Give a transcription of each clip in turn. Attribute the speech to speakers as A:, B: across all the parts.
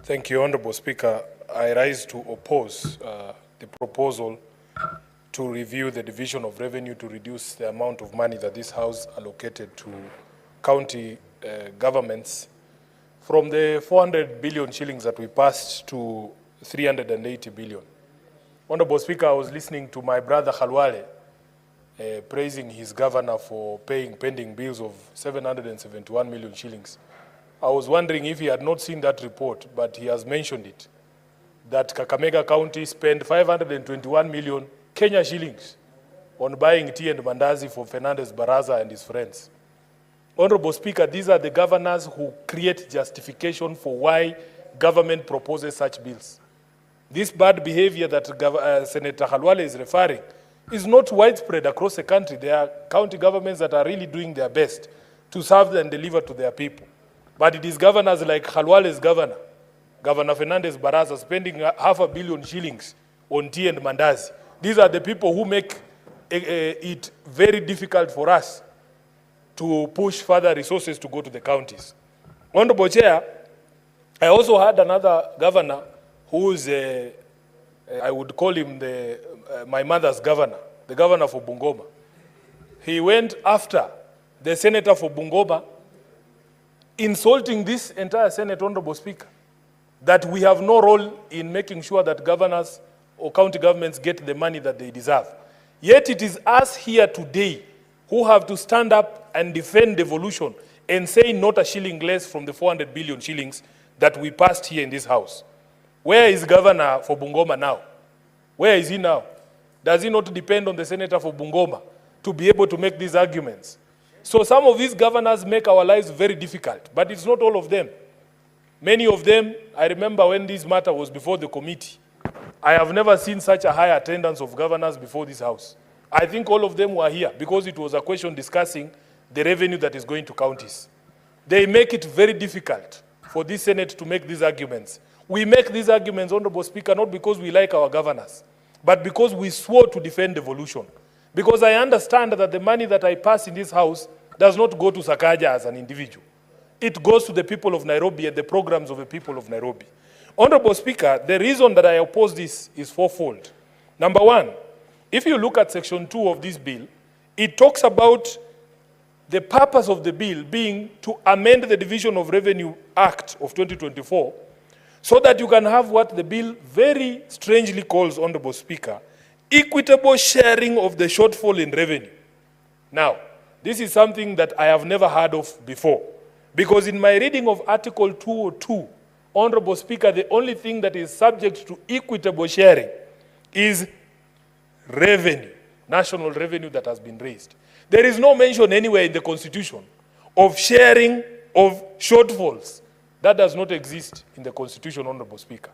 A: Thank you, Honorable Speaker. I rise to oppose the proposal to review the division of revenue to reduce the amount of money that this House allocated to county governments from the 400 billion shillings that we passed to 380 billion. Honorable Speaker, I was listening to my brother Khalwale praising his governor for paying pending bills of 771 million shillings. I was wondering if he had not seen that report, but he has mentioned it, that Kakamega County spent 521 million Kenya shillings on buying tea and mandazi for Fernandez Baraza and his friends. Honorable Speaker, these are the governors who create justification for why government proposes such bills. This bad behavior that Senator Khalwale is referring is not widespread across the country. There are county governments that are really doing their best to serve and deliver to their people. But it is governors like Khalwale's governor, Governor Fernandez Baraza, spending 500 million shillings on tea and mandazi. These are the people who make it very difficult for us to push further resources to go to the counties. Honorable Chair, I also had another governor who is, I would call him my mother's governor, the governor for Bungoma. He went after the senator for Bungoma, insulting this entire Senate, Honorable Speaker, that we have no role in making sure that governors or county governments get the money that they deserve. Yet it is us here today who have to stand up and defend devolution and say not a shilling less from the 400 billion shillings that we passed here in this House. Where is Governor for Bungoma now? Where is he now? Does he not depend on the Senator for Bungoma to be able to make these arguments? So some of these governors make our lives very difficult, but it's not all of them. Many of them, I remember when this matter was before the committee, I have never seen such a high attendance of governors before this House. I think all of them were here because it was a question discussing the revenue that is going to counties. They make it very difficult for this Senate to make these arguments. We make these arguments, Honorable Speaker, not because we like our governors, but because we swore to defend devolution. Because I understand that the money that I pass in this House does not go to Sakaja as an individual. It goes to the people of Nairobi and the programs of the people of Nairobi. Honorable Speaker, the reason that I oppose this is fourfold. Number one, if you look at Section 2 of this bill, it talks about the purpose of the bill being to amend the Division of Revenue Act of 2024 so that you can have what the bill very strangely calls, Honorable Speaker, equitable sharing of the shortfall in revenue. Now, this is something that I have never heard of before, because in my reading of Article 202, Honorable Speaker, the only thing that is subject to equitable sharing is revenue, national revenue that has been raised. There is no mention anywhere in the Constitution of sharing of shortfalls. That does not exist in the Constitution, Honorable Speaker.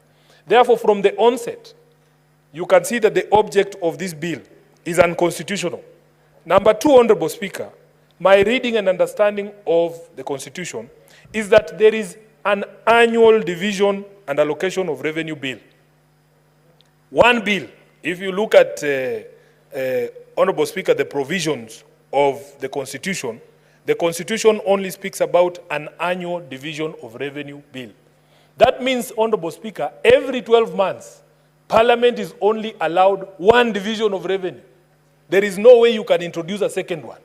A: Therefore, from the onset, you can see that the object of this bill is unconstitutional. Number two, Honorable Speaker, my reading and understanding of the Constitution is that there is an annual division and allocation of revenue bill. One bill, if you look at, Honorable Speaker, the provisions of the Constitution only speaks about an annual division of revenue bill. That means, Honorable Speaker, every 12 months, Parliament is only allowed one division of revenue. There is no way you can introduce a second one.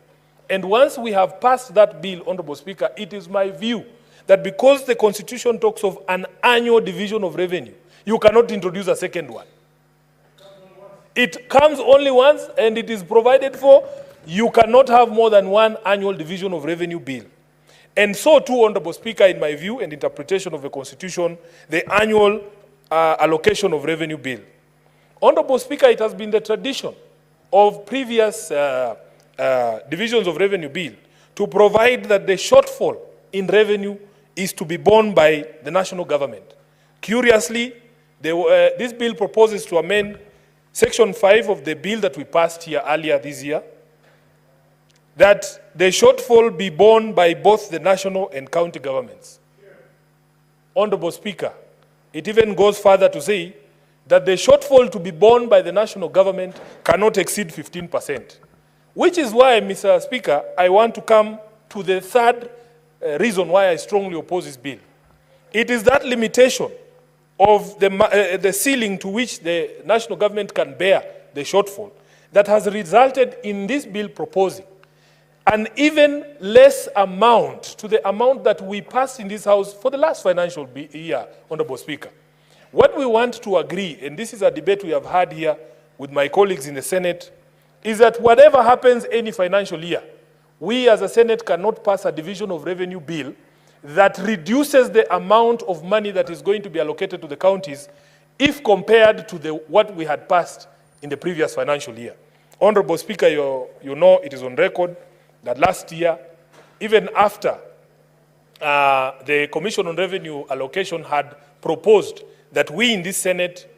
A: And once we have passed that bill, Honorable Speaker, it is my view that because the Constitution talks of an annual division of revenue, you cannot introduce a second one. It comes only once and it is provided for. You cannot have more than one annual division of revenue bill. And so too, Honorable Speaker, in my view and interpretation of the Constitution, the annual allocation of revenue bill. Honorable Speaker, it has been the tradition of previous divisions of revenue bill to provide that the shortfall in revenue is to be borne by the national government. Curiously, this bill proposes to amend Section 5 of the bill that we passed here earlier this year, that the shortfall be borne by both the national and county governments. Honorable Speaker, it even goes further to say that the shortfall to be borne by the national government cannot exceed 15%. Which is why, Mr. Speaker, I want to come to the third reason why I strongly oppose this bill. It is that limitation of the ceiling to which the national government can bear the shortfall that has resulted in this bill proposing an even less amount to the amount that we passed in this House for the last financial year, Honorable Speaker. What we want to agree, and this is a debate we have had here with my colleagues in the Senate, is that whatever happens any financial year, we as a Senate cannot pass a division of revenue bill that reduces the amount of money that is going to be allocated to the counties if compared to what we had passed in the previous financial year. Honorable Speaker, you know it is on record that last year, even after the Commission on Revenue Allocation had proposed that we in this Senate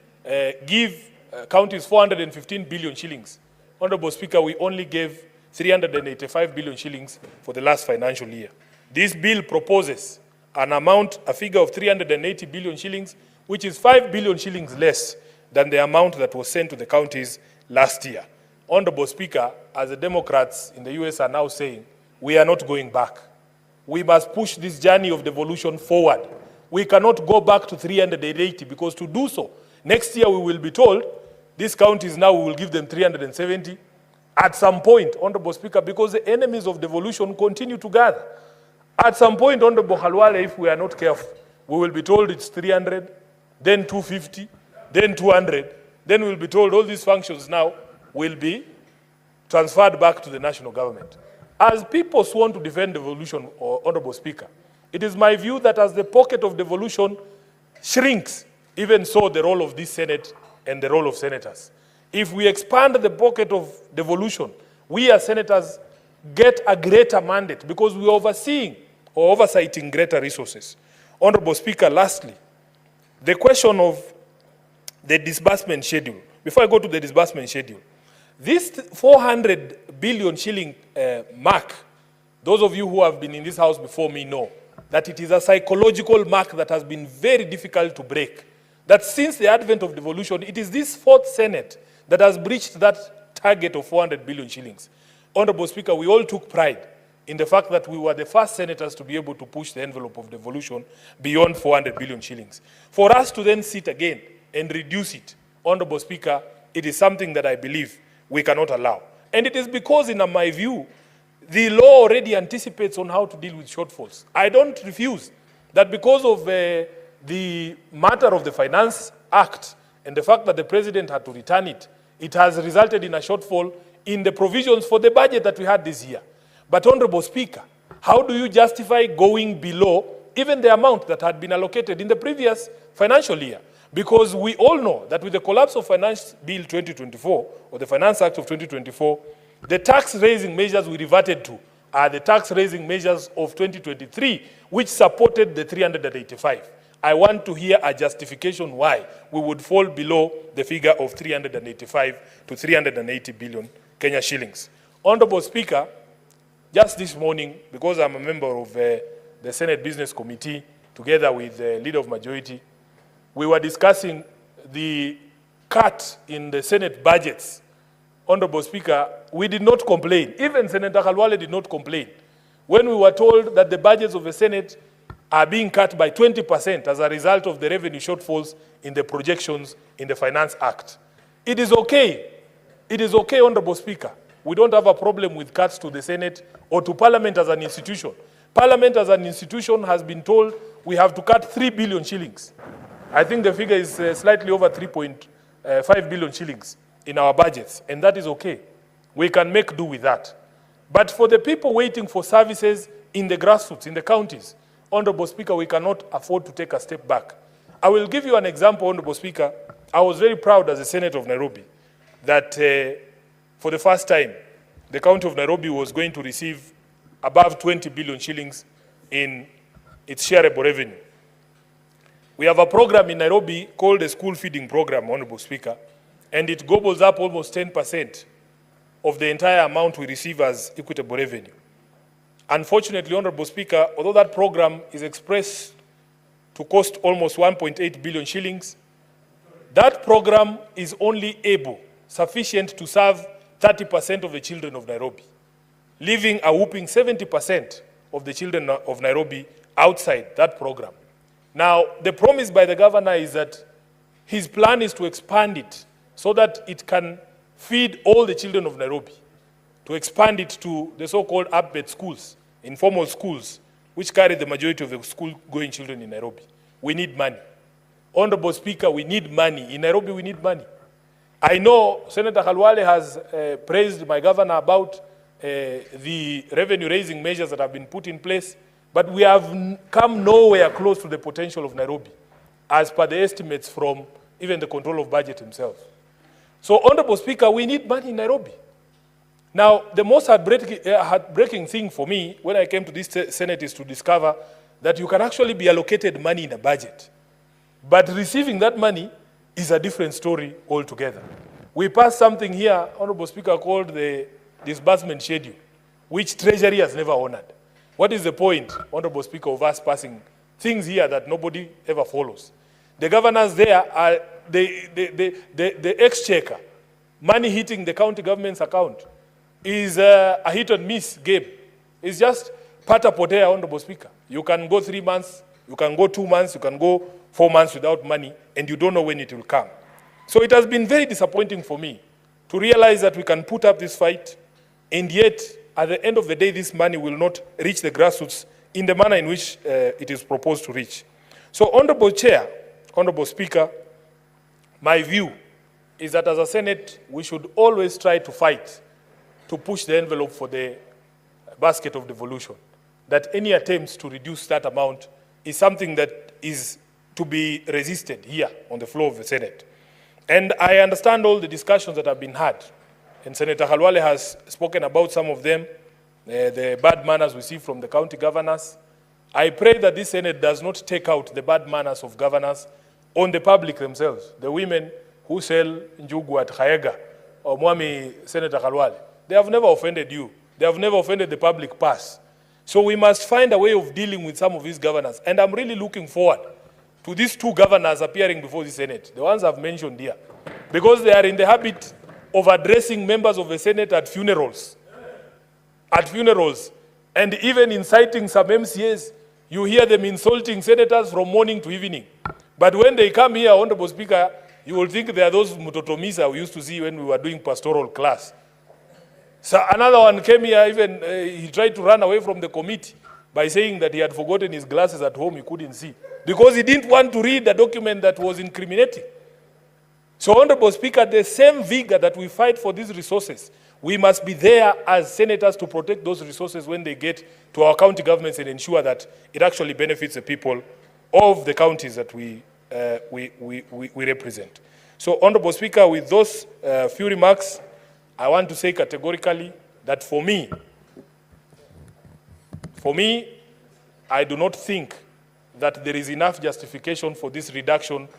A: give counties 415 billion shillings. Honorable Speaker, we only gave 385 billion shillings for the last financial year. This bill proposes a figure of 380 billion shillings, which is 5 billion shillings less than the amount that was sent to the counties last year. Honorable Speaker, as the Democrats in the US are now saying, we are not going back. We must push this journey of devolution forward. We cannot go back to 380 because to do so, next year we will be told, these counties now we will give them 370 at some point, Honorable Speaker, because the enemies of devolution continue to gather. At some point, Honorable Halwale, if we are not careful, we will be told it's 300, then 250, then 200, then we'll be told all these functions now will be transferred back to the national government. As people sworn to defend devolution, Honorable Speaker, it is my view that as the pocket of devolution shrinks, even so the role of this Senate and the role of senators. If we expand the pocket of devolution, we as senators get a greater mandate because we are overseeing or oversighting greater resources. Honorable Speaker, lastly, the question of the disbursement schedule. Before I go to the disbursement schedule, this 400 billion shilling mark, those of you who have been in this House before me know that it is a psychological mark that has been very difficult to break. That since the advent of devolution, it is this fourth Senate that has breached that target of 400 billion shillings. Honorable Speaker, we all took pride in the fact that we were the first senators to be able to push the envelope of devolution beyond 400 billion shillings. For us to then sit again and reduce it, Honorable Speaker, it is something that I believe we cannot allow. And it is because, in my view, the law already anticipates on how to deal with shortfalls. I don't refuse that because of the matter of the Finance Act and the fact that the President had to return it, it has resulted in a shortfall in the provisions for the budget that we had this year. But Honorable Speaker, how do you justify going below even the amount that had been allocated in the previous financial year? Because we all know that with the collapse of Finance Bill 2024, or the Finance Act of 2024, the tax-raising measures we reverted to are the tax-raising measures of 2023, which supported the 385. I want to hear a justification why we would fall below the figure of 385 to 380 billion Kenya shillings. Honorable Speaker, just this morning, because I'm a member of the Senate Business Committee, together with the Leader of Majority, we were discussing the cut in the Senate budgets. Honorable Speaker, we did not complain. Even Senator Khalwale did not complain. When we were told that the budgets of the Senate are being cut by 20% as a result of the revenue shortfalls in the projections in the Finance Act. It is okay. It is okay, Honorable Speaker. We don't have a problem with cuts to the Senate or to Parliament as an institution. Parliament as an institution has been told we have to cut 3 billion shillings. I think the figure is slightly over 3.5 billion shillings in our budgets, and that is okay. We can make do with that. But for the people waiting for services in the grassroots, in the counties, Honorable Speaker, we cannot afford to take a step back. I will give you an example, Honorable Speaker. I was very proud as a Senator of Nairobi that for the first time, the County of Nairobi was going to receive above 20 billion shillings in its shareable revenue. We have a program in Nairobi called the School Feeding Program, Honorable Speaker, and it gobbles up almost 10% of the entire amount we receive as equitable revenue. Unfortunately, Honorable Speaker, although that program is expressed to cost almost 1.8 billion shillings, that program is only sufficient to serve 30% of the children of Nairobi, leaving a whopping 70% of the children of Nairobi outside that program. Now, the promise by the governor is that his plan is to expand it so that it can feed all the children of Nairobi, to expand it to the so-called up-bed schools, informal schools, which carry the majority of the school-going children in Nairobi. We need money. Honorable Speaker, we need money. In Nairobi, we need money. I know Senator Khalwale has praised my governor about the revenue-raising measures that have been put in place, but we have come nowhere close to the potential of Nairobi, as per the estimates from even the control of budget himself. So, Honorable Speaker, we need money in Nairobi. Now, the most heartbreaking thing for me when I came to this Senate is to discover that you can actually be allocated money in a budget, but receiving that money is a different story altogether. We passed something here, Honorable Speaker, called the disbursement schedule, which Treasury has never honored. What is the point, Honorable Speaker, of us passing things here that nobody ever follows? The governors there are the exchequer, money hitting the county government's account is a hit and miss game. It's just pata potea, Honorable Speaker. You can go 3 months, you can go 2 months, you can go 4 months without money, and you don't know when it will come. So it has been very disappointing for me to realize that we can put up this fight, and yet, at the end of the day, this money will not reach the grassroots in the manner in which it is proposed to reach. So, Honorable Chair, Honorable Speaker, my view is that as a Senate, we should always try to fight to push the envelope for the basket of devolution. That any attempts to reduce that amount is something that is to be resisted here on the floor of the Senate. And I understand all the discussions that have been had, and Senator Khalwale has spoken about some of them, the bad manners we see from the county governors. I pray that this Senate does not take out the bad manners of governors on the public themselves, the women who sell njugu at Khaega, or Mwami Senator Khalwale. They have never offended you. They have never offended the public purse. So we must find a way of dealing with some of these governors. And I'm really looking forward to these 2 governors appearing before the Senate, the ones I've mentioned here, because they are in the habit of addressing members of the Senate at funerals. And even inciting some MCAs, you hear them insulting senators from morning to evening. But when they come here, Honorable Speaker, you will think they are those mutotomisa we used to see when we were doing pastoral class. So another one came here, even he tried to run away from the committee by saying that he had forgotten his glasses at home, he couldn't see, because he didn't want to read a document that was incriminating. So, Honorable Speaker, the same vigor that we fight for these resources, we must be there as senators to protect those resources when they get to our county governments and ensure that it actually benefits the people of the counties that we represent. So, Honorable Speaker, with those few remarks, I want to say categorically that for me, I do not think that there is enough justification for this reduction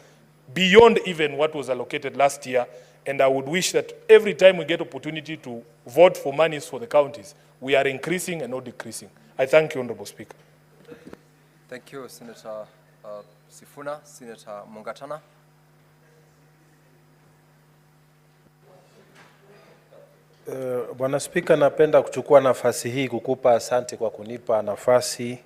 A: beyond even what was allocated last year. And I would wish that every time we get opportunity to vote for monies for the counties, we are increasing and not decreasing. I thank you, Honorable Speaker.
B: Thank you, Senator Sifuna. Senator Mungatana.
C: Bwana Spika, napenda kuchukua nafasi hii kukupa asante kwa kunipa nafasi